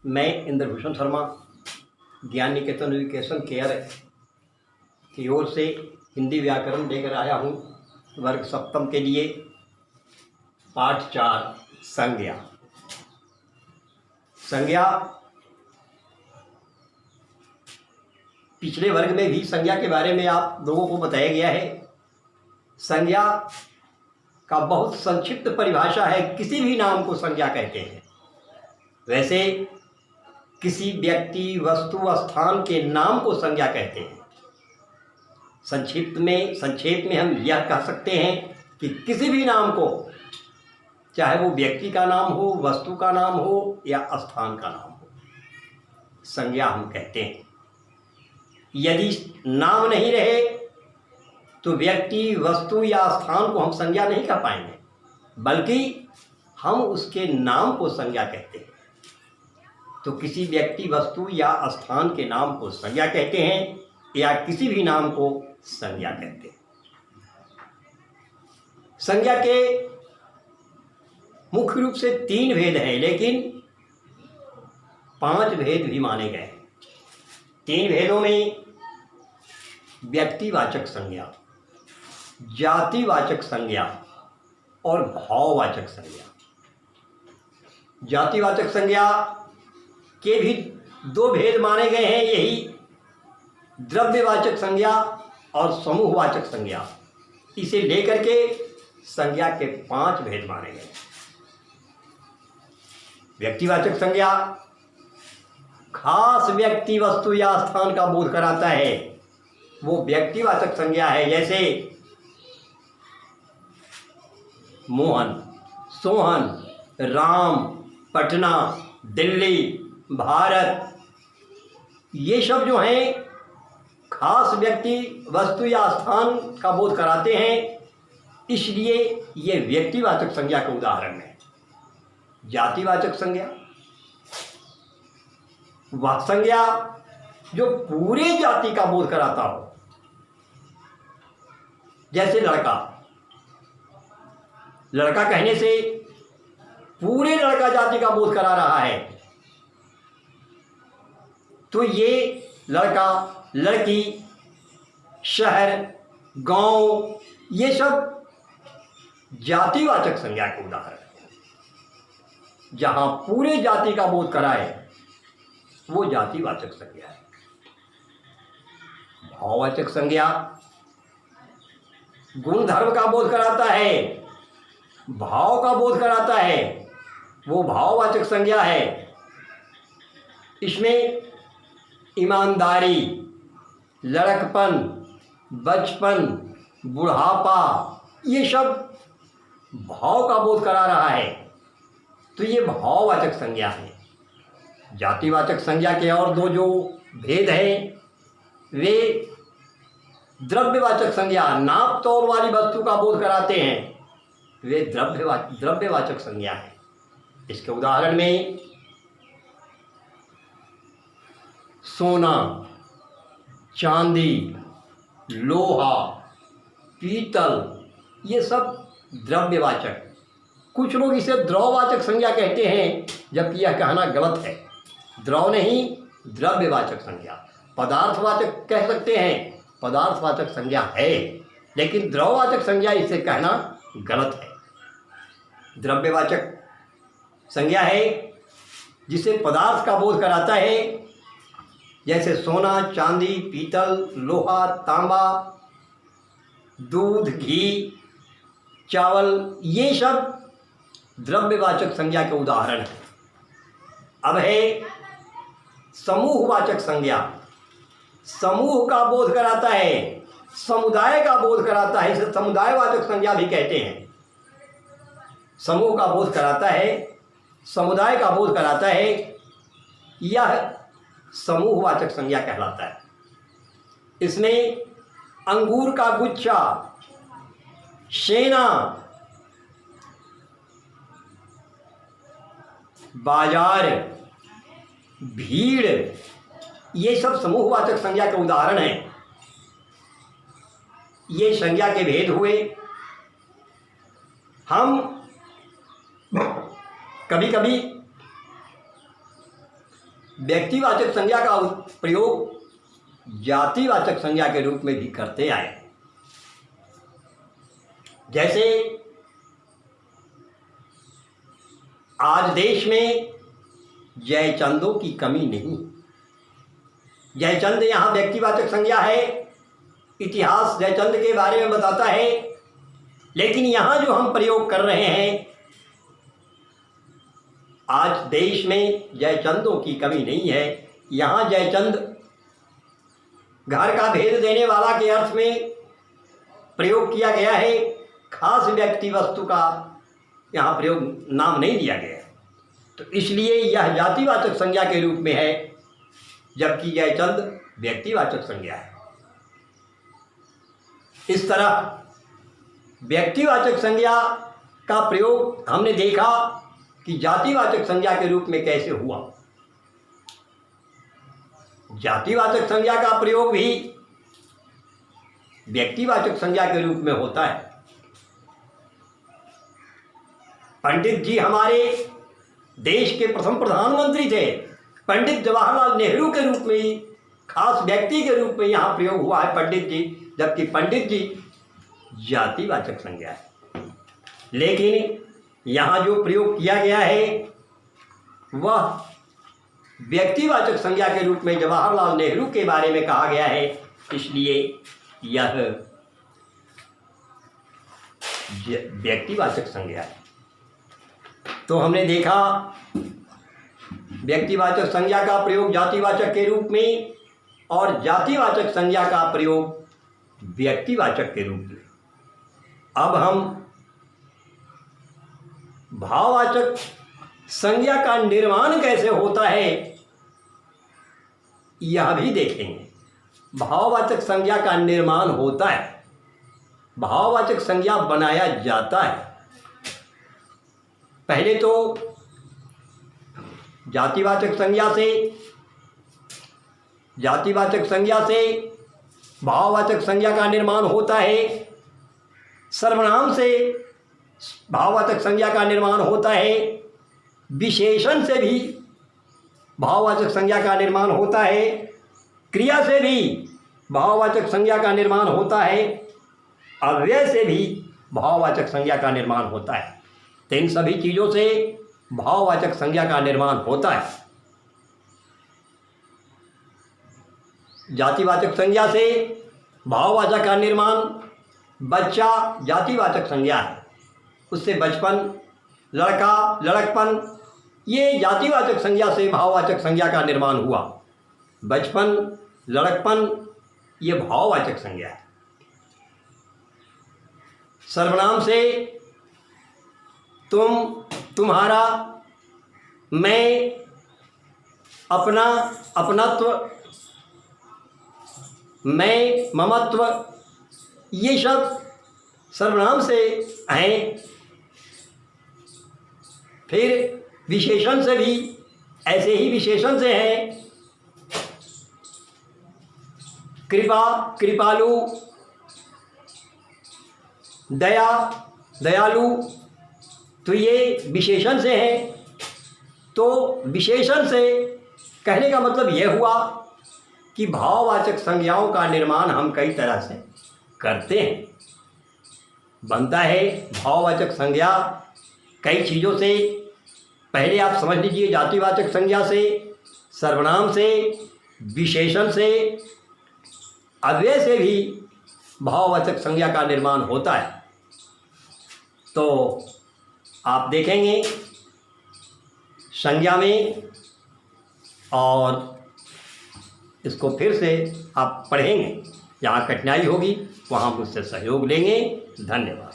मैं इंद्रभूषण शर्मा ज्ञान निकेतन education care की ओर से हिंदी व्याकरण लेकर आया हूँ वर्ग सप्तम के लिए। पाठ 4 संज्ञा। संज्ञा पिछले वर्ग में भी संज्ञा के बारे में आप लोगों को बताया गया है। संज्ञा का बहुत संक्षिप्त परिभाषा है। किसी भी नाम को संज्ञा कहते हैं। वैसे किसी व्यक्ति, वस्तु, स्थान के नाम को संज्ञा कहते हैं। संक्षेप में हम यह कह सकते हैं कि किसी भी नाम को, चाहे वो व्यक्ति का नाम हो, वस्तु का नाम हो या स्थान का नाम हो, संज्ञा हम कहते हैं। यदि नाम नहीं रहे तो व्यक्ति, वस्तु या स्थान को हम संज्ञा नहीं कह पाएंगे, बल्कि हम उसके नाम को संज्ञा कहते हैं। तो किसी व्यक्ति, वस्तु या स्थान के नाम को संज्ञा कहते हैं या किसी भी नाम को संज्ञा कहते हैं। संज्ञा के मुख्य रूप से 3 भेद हैं, लेकिन 5 भेद भी माने गए हैं। 3 भेदों में व्यक्तिवाचक संज्ञा, जातिवाचक संज्ञा और भाववाचक संज्ञा। जातिवाचक संज्ञा के भी 2 भेद माने गए हैं, यही द्रव्यवाचक संज्ञा और समूहवाचक संज्ञा। इसे लेकर के संज्ञा के 5 भेद माने गए। व्यक्तिवाचक संज्ञा खास व्यक्ति, वस्तु या स्थान का बोध कराता है, वो व्यक्तिवाचक संज्ञा है। जैसे मोहन, सोहन, राम, पटना, दिल्ली, भारत, ये सब जो हैं खास व्यक्ति, वस्तु या स्थान का बोध कराते हैं, इसलिए ये व्यक्तिवाचक संज्ञा का उदाहरण है। जातिवाचक संज्ञा वह संज्ञा जो पूरे जाति का बोध कराता हो। जैसे लड़का, लड़का कहने से पूरे लड़का जाति का बोध करा रहा है, तो ये लड़का, लड़की, शहर, गांव, ये सब जातिवाचक संज्ञा के उदाहरण है। जहां पूरे जाति का बोध कराए वो जातिवाचक संज्ञा है। भाववाचक संज्ञा गुण धर्म का बोध कराता है, भाव का बोध कराता है, वो भाववाचक संज्ञा है। इसमें ईमानदारी, लड़कपन, बचपन, बुढ़ापा, ये सब भाव का बोध करा रहा है, तो ये भाववाचक संज्ञा है। जातिवाचक संज्ञा के और 2 जो भेद हैं वे द्रव्यवाचक संज्ञा, नाप तौल वाली वस्तु का बोध कराते हैं, वे द्रव्यवाचक संज्ञा है। इसके उदाहरण में सोना, चांदी, लोहा, पीतल, ये सब द्रव्यवाचक। कुछ लोग इसे द्रववाचक संज्ञा कहते हैं, जबकि यह कहना गलत है। द्रव नहीं, द्रव्यवाचक संज्ञा। पदार्थवाचक कह सकते हैं, पदार्थवाचक संज्ञा है, लेकिन द्रववाचक संज्ञा इसे कहना गलत है। द्रव्यवाचक संज्ञा है जिसे पदार्थ का बोध कराता है, जैसे सोना, चांदी, पीतल, लोहा, तांबा, दूध, घी, चावल, ये सब द्रव्यवाचक संज्ञा के उदाहरण हैं। अब है समूहवाचक संज्ञा। समूह का बोध कराता है, समुदाय का बोध कराता है, इसे समुदायवाचक संज्ञा भी कहते हैं। समूह का बोध कराता है, समुदाय का बोध कराता है, यह समूहवाचक संज्ञा कहलाता है। इसमें अंगूर का गुच्छा, सेना, बाजार, भीड़, ये सब समूहवाचक संज्ञा के उदाहरण हैं। ये संज्ञा के भेद हुए। हम कभी कभी व्यक्तिवाचक संज्ञा का प्रयोग जातिवाचक संज्ञा के रूप में भी करते आए। जैसे आज देश में जयचंदों की कमी नहीं। जयचंद यहाँ व्यक्तिवाचक संज्ञा है, इतिहास जयचंद के बारे में बताता है, लेकिन यहाँ जो हम प्रयोग कर रहे हैं, आज देश में जयचंदों की कमी नहीं है। यहाँ जयचंद घर का भेद देने वाला के अर्थ में प्रयोग किया गया है, खास व्यक्ति वस्तु का यहाँ प्रयोग नाम नहीं दिया गया, तो इसलिए यह जातिवाचक संज्ञा के रूप में है, जबकि जयचंद व्यक्तिवाचक संज्ञा है। इस तरह व्यक्तिवाचक संज्ञा का प्रयोग हमने देखा कि जातिवाचक संज्ञा के रूप में कैसे हुआ। जातिवाचक संज्ञा का प्रयोग भी व्यक्तिवाचक संज्ञा के रूप में होता है। पंडित जी हमारे देश के प्रथम प्रधानमंत्री थे। पंडित जवाहरलाल नेहरू के रूप में ही खास व्यक्ति के रूप में यहाँ प्रयोग हुआ है पंडित जी, जबकि पंडित जी जातिवाचक संज्ञा है। लेकिन यहाँ जो प्रयोग किया गया है वह व्यक्तिवाचक संज्ञा के रूप में जवाहरलाल नेहरू के बारे में कहा गया है, इसलिए यह व्यक्तिवाचक संज्ञा है। तो हमने देखा व्यक्तिवाचक संज्ञा का प्रयोग जातिवाचक के रूप में और जातिवाचक संज्ञा का प्रयोग व्यक्तिवाचक के रूप में। अब हम भाववाचक संज्ञा का निर्माण कैसे होता है यह भी देखेंगे। भाववाचक संज्ञा का निर्माण होता है, भाववाचक संज्ञा बनाया जाता है। पहले तो जातिवाचक संज्ञा से भाववाचक संज्ञा का निर्माण होता है। सर्वनाम से भाववाचक संज्ञा का निर्माण होता है। विशेषण से भी भाववाचक संज्ञा का निर्माण होता है। क्रिया से भी भाववाचक संज्ञा का निर्माण होता है। अव्यय से भी भाववाचक संज्ञा का निर्माण होता है। तो इन सभी चीज़ों से भाववाचक संज्ञा का निर्माण होता है। जातिवाचक संज्ञा से भाववाचक का निर्माण, बच्चा जातिवाचक संज्ञा है, उससे बचपन, लड़का, लड़कपन, ये जातिवाचक संज्ञा से भाववाचक संज्ञा का निर्माण हुआ। बचपन, लड़कपन ये भाववाचक संज्ञा है। सर्वनाम से तुम, तुम्हारा, मैं, अपना, अपनत्व, मैं, ममत्व, ये सब सर्वनाम से हैं। फिर विशेषण से भी ऐसे ही विशेषण से हैं। कृपा, कृपालु, दया, दयालु, तो ये विशेषण से हैं। तो विशेषण से कहने का मतलब यह हुआ कि भाववाचक संज्ञाओं का निर्माण हम कई तरह से करते हैं। बनता है भाववाचक संज्ञा कई चीज़ों से। पहले आप समझ लीजिए, जातिवाचक संज्ञा से, सर्वनाम से, विशेषण से, अव्यय से भी भाववाचक संज्ञा का निर्माण होता है। तो आप देखेंगे संज्ञा में, और इसको फिर से आप पढ़ेंगे। जहाँ कठिनाई होगी वहाँ मुझसे सहयोग लेंगे। धन्यवाद।